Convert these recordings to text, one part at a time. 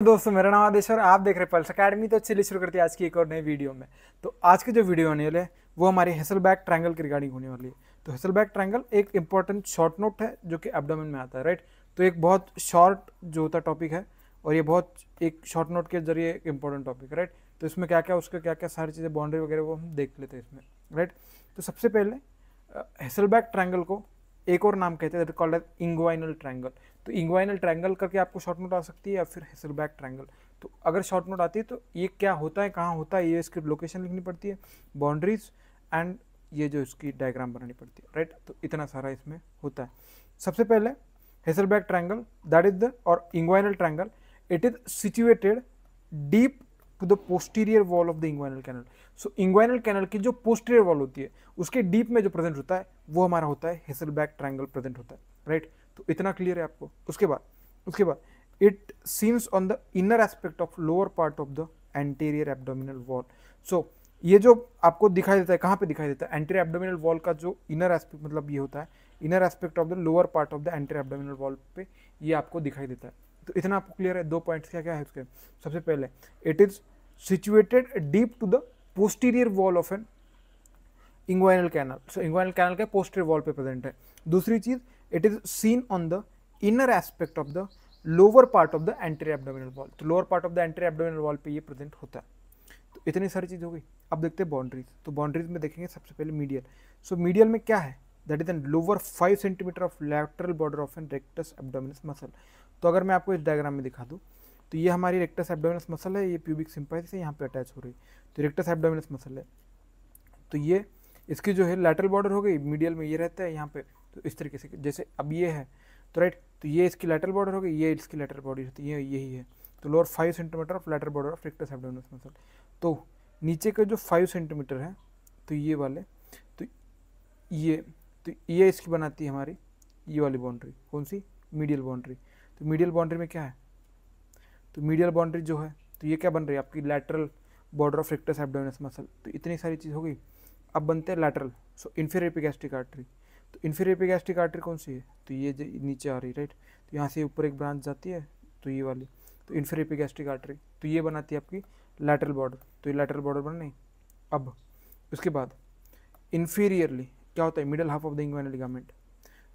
दोस्तों, मेरा नाम आदेश और आप देख रहे हैं पल्स अकेडमी। तो चलिए शुरू करते हैं आज की एक और नई वीडियो में। तो आज की जो वीडियो होने वाली है वो हमारी हेसलबैक ट्रायंगल की रिगार्डिंग होने वाली है। तो हेसलबैक ट्रायंगल एक इंपॉर्टेंट शॉर्ट नोट है जो कि एब्डोमेन में आता है, राइट। तो एक बहुत शॉर्ट जो होता टॉपिक है और ये बहुत एक शॉर्ट नोट के जरिए एक इंपॉर्टेंट टॉपिक है, राइट। तो इसमें क्या क्या उसके क्या क्या सारी चीज़ें बाउंड्री वगैरह वो हम देख लेते हैं इसमें, राइट। तो सबसे पहले हेसलबैक ट्रायंगल को एक और नाम कहते हैं, that called as inguinal triangle. तो इंग्वाइनल ट्रायंगल करके आपको शॉर्ट नोट आ सकती है या फिर हेसलबैक ट्रायंगल। तो अगर शॉर्ट नोट आती है तो ये क्या होता है, कहाँ होता है, ये इसकी लोकेशन लिखनी पड़ती है, बाउंड्रीज एंड ये जो इसकी डायग्राम बनानी पड़ती है, राइट। तो इतना सारा इसमें होता है। सबसे पहले Hesselbach triangle that is the और inguinal triangle, it is situated deep to the posterior wall of the inguinal canal. So inguinal canal की जो पोस्टीरियर वॉल होती है उसके डीप में जो प्रेजेंट होता है वो हमारा होता है हेसलबैक ट्रायंगल प्रेजेंट होता है, राइट। तो इतना क्लियर है आपको। उसके बाद it seems on the inner aspect of lower part of the anterior abdominal wall. So ये जो आपको दिखाई देता है, कहाँ पे दिखाई देता है, एंटीरियर एब्डोमिनल वॉल का जो इनर एस्पेक्ट, मतलब ये होता है inner aspect of the lower part of the anterior abdominal wall पे ये आपको दिखाई देता है। तो इतना आपको क्लियर है। दो पॉइंट्स क्या क्या है उसके। सबसे पहले it is situated deep to the posterior wall of an inguinal canal. So inguinal canal के पोस्टीरियर वॉल पे प्रेजेंट है। दूसरी चीज, it is seen on the inner aspect of the lower part of the anterior abdominal wall. तो lower part of the anterior abdominal wall पे ये present होता है। तो इतनी सारी चीज हो गई। अब देखते हैं बाउंड्रीज। तो बाउंड्रीज में देखेंगे सबसे पहले मीडियल। सो मीडियल में क्या है, that is an lower 5 centimetre of lateral border of an rectus abdominis muscle. तो अगर मैं आपको इस डायग्राम में दिखा दूँ तो ये हमारी रेक्टस एब्डोमिनस मसल है, ये प्यूबिक सिंपैथी से यहाँ पे अटैच हो रही है। तो रेक्टस एब्डोमिनस मसल है, तो ये इसकी जो है लैटरल बॉर्डर हो गई, मीडियल में ये रहता है यहाँ पे। तो इस तरीके से जैसे अब ये है तो राइट, तो ये इसकी लैटरल बॉर्डर हो गई, ये इसकी लैटरल बॉर्डर होती है, यही है। तो lower 5 centimetre of lateral border of rectus abdominis muscle. तो नीचे का जो 5 सेंटीमीटर है तो ये वाले, तो ये तो ये इसकी बनाती है हमारी ये वाली बाउंड्री, कौन सी, मीडियल बाउंड्री। तो मीडियल बाउंड्री में क्या है, तो मीडियल बाउंड्री जो है तो ये क्या बन रही है आपकी lateral border of rectus abdominis muscle. तो इतनी सारी चीज़ हो गई। अब बनते हैं लैटरल। सो इंफीरियर एपिगैस्ट्रिक आर्टरी। तो इंफीरियर एपिगैस्ट्रिक आर्टरी कौन सी है, तो ये जो नीचे आ रही, राइट। तो यहाँ से ऊपर एक ब्रांच जाती है, तो ये वाली, तो इंफीरियर एपिगैस्ट्रिक आर्टरी, तो ये बनाती है आपकी लैटरल बॉर्डर। तो ये लैटरल बॉर्डर बन नहीं। अब उसके बाद इंफीरियरली क्या होता है, middle half of the inguinal ligament.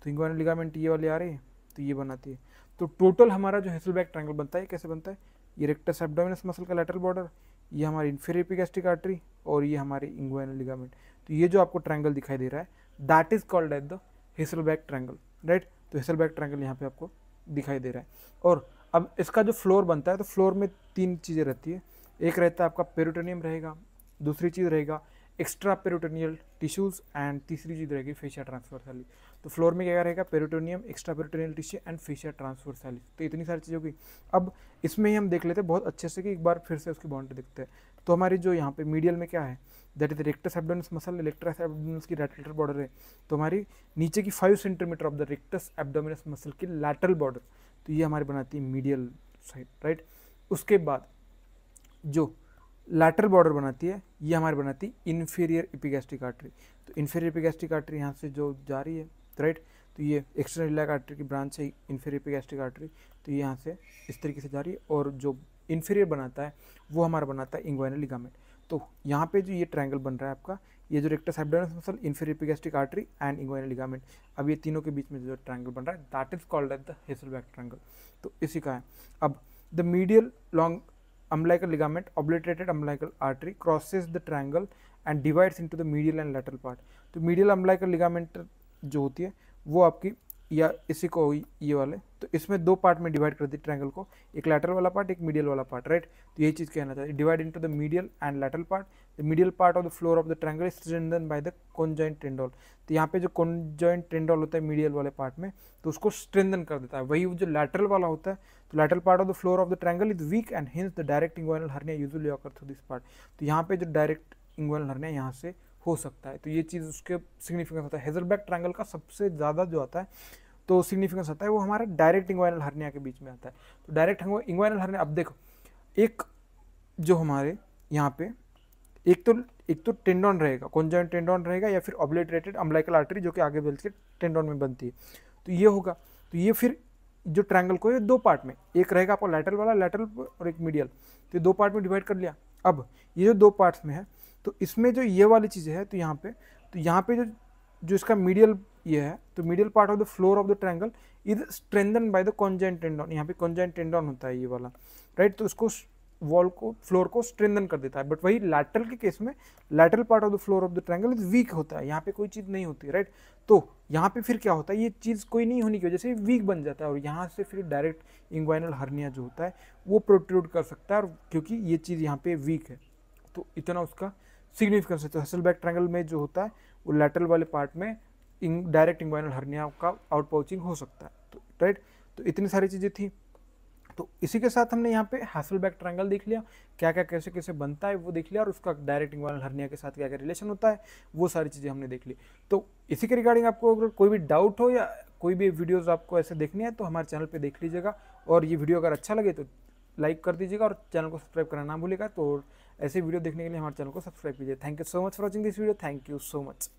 तो इंग्वाइनल लिगामेंट ये वाली आ रही है, तो ये बनाती है। तो टोटल हमारा जो हेसलबैक ट्रायंगल बनता है कैसे बनता है, ये रेक्टस एब्डोमिनस मसल का लैटरल बॉर्डर, ये हमारी इंफीरियर एपिगैस्ट्रिक आर्टरी और ये हमारी इंग्वाइनल लिगामेंट। तो ये जो आपको ट्रायंगल दिखाई दे रहा है that is called as the Hesselbach triangle, right. तो हेसलबैक ट्रायंगल यहाँ पे आपको दिखाई दे रहा है। और अब इसका जो फ्लोर बनता है, तो फ्लोर में 3 चीज़ें रहती है। एक रहता है आपका पेरिटोनियम रहेगा, दूसरी चीज़ रहेगा एक्स्ट्रा पेरिटोनियल टिश्यूज एंड तीसरी चीज़ रहेगी फेशिया ट्रांसवर्सैलिस। तो फ्लोर में क्या रहेगा, peritoneum, extra peritoneal tissue and fascia transversalis. तो इतनी सारी चीज़ होगी। अब इसमें ही हम देख लेते हैं बहुत अच्छे से कि एक बार फिर से उसकी बाउंड्री देखते हैं। तो हमारी जो यहाँ पे मीडियल में क्या है, that is rectus abdominis muscle, rectus abdominis की लैटरल बॉर्डर है। तो हमारी नीचे की 5 centimetre of the rectus abdominis muscle की लैटरल बॉर्डर, तो ये हमारी बनाती है मीडियल साइड, राइट। उसके बाद जो लैटरल बॉर्डर बनाती है ये हमारी बनाती है इंफीरियर एपिगैस्ट्रिक आर्टरी। तो इंफीरियर एपिगैस्ट्रिक आर्टरी यहाँ से जो जा रही है, राइट। तो ये एक्सटर्नल इलियाक आर्टरी की ब्रांच है इंफीरियर एपिगैस्ट्रिक आर्टरी। तो ये यहाँ से इस तरीके से जा रही है और जो इंफीरियर बनाता है वो हमारा बनाता है इंग्वाइनल लिगामेंट। तो यहाँ पे जो ये ट्रायंगल बन रहा है आपका, ये जो rectus abdominis muscle, inferior epigastric artery and inguinal ligament, अब ये तीनों के बीच में जो ट्रायंगल बन रहा है that is called as the Hesselbach triangle. तो इसी का है। अब the medial long umbilical ligament, obliterated umbilical artery crosses the triangle and divides into the medial and lateral part। तो medial umbilical ligament जो होती है वो आपकी या इसी को ये वाले, तो इसमें 2 पार्ट में डिवाइड कर दी ट्रायंगल को, एक लैटरल वाला पार्ट, एक मीडियल वाला पार्ट, राइट। तो यही चीज़ कहना चाहिए, divide into the medial and lateral part. The medial part of the floor of the triangle is strengthened by the conjoint tendon. तो यहाँ पे जो कॉन्जॉइंट टेंडोल होता है मीडियल वाले पार्ट में, तो उसको स्ट्रेंथन कर देता है। वही जो लैटरल वाला होता है, तो lateral part of the floor of the triangle is weak and hints the direct inguinal hernia usually occur through this part. तो यहाँ पे जो डायरेक्ट इंग्वाइनल हर्निया यहाँ से हो सकता है। तो ये चीज़ उसके सिग्निफिकेंस होता है। हेज़लबैक ट्रायंगल का सबसे ज़्यादा जो आता है तो सिग्निफिकेंस आता है वो हमारा डायरेक्ट इंग्वाइनल हर्निया के बीच में आता है। तो डायरेक्ट इंग्वाइनल हर्निया, अब देखो एक जो हमारे यहाँ पे एक तो टेंडोन रहेगा, कॉन्जॉइंट टेंडोन रहेगा या फिर ऑब्लिटरेटेड अम्बिलिकल आर्टरी जो कि आगे बढ़ के टेंडोन में बनती है। तो ये होगा, तो ये फिर जो ट्रायंगल को ये दो पार्ट में, एक रहेगा आपका लैटरल वाला, लैटरल और एक मीडियल, तो दो पार्ट में डिवाइड कर लिया। अब ये जो दो पार्ट्स में है, तो इसमें जो ये वाली चीज़ें है, तो यहाँ पे जो इसका मीडियल ये है, तो medial part of the floor of the triangle is strengthen by the conjoint tendon. यहाँ पे कॉन्जाइंट टेंडन होता है ये वाला, राइट, तो उसको वॉल को, फ्लोर को स्ट्रेंथन कर देता है। बट वही लैटरल के केस में lateral part of the floor of the triangle is weak होता है, यहाँ पे कोई चीज़ नहीं होती, राइट। तो यहाँ पे फिर क्या होता है, ये चीज़ कोई नहीं होने की वजह से वीक बन जाता है, और यहाँ से फिर डायरेक्ट इंग्वाइनल हर्निया जो होता है वो प्रोट्रूड कर सकता है, और क्योंकि ये चीज़ यहाँ पे वीक है, तो इतना उसका सिग्निफिकेंस है। तो हेसलबैक ट्रायंगल में जो होता है वो लैटरल वाले पार्ट में डायरेक्ट इंग्वाइनल हर्निया का आउट पाउचिंग हो सकता है, तो राइट। तो इतनी सारी चीज़ें थी। तो इसी के साथ हमने यहाँ पे हेसलबैक ट्रायंगल देख लिया, क्या क्या कैसे कैसे बनता है वो देख लिया, और उसका डायरेक्ट इंग्वाइनल हर्निया के साथ क्या क्या रिलेशन होता है वो सारी चीज़ें हमने देख ली। तो इसी के रिगार्डिंग आपको अगर कोई भी डाउट हो या कोई भी वीडियोज़ आपको ऐसे देखनी है तो हमारे चैनल पर देख लीजिएगा, और ये वीडियो अगर अच्छा लगे तो लाइक कर दीजिएगा और चैनल को सब्सक्राइब करना ना भूलिएगा। तो ऐसे वीडियो देखने के लिए हमारे चैनल को सब्सक्राइब कीजिए। Thank you so much for watching this video, thank you so much.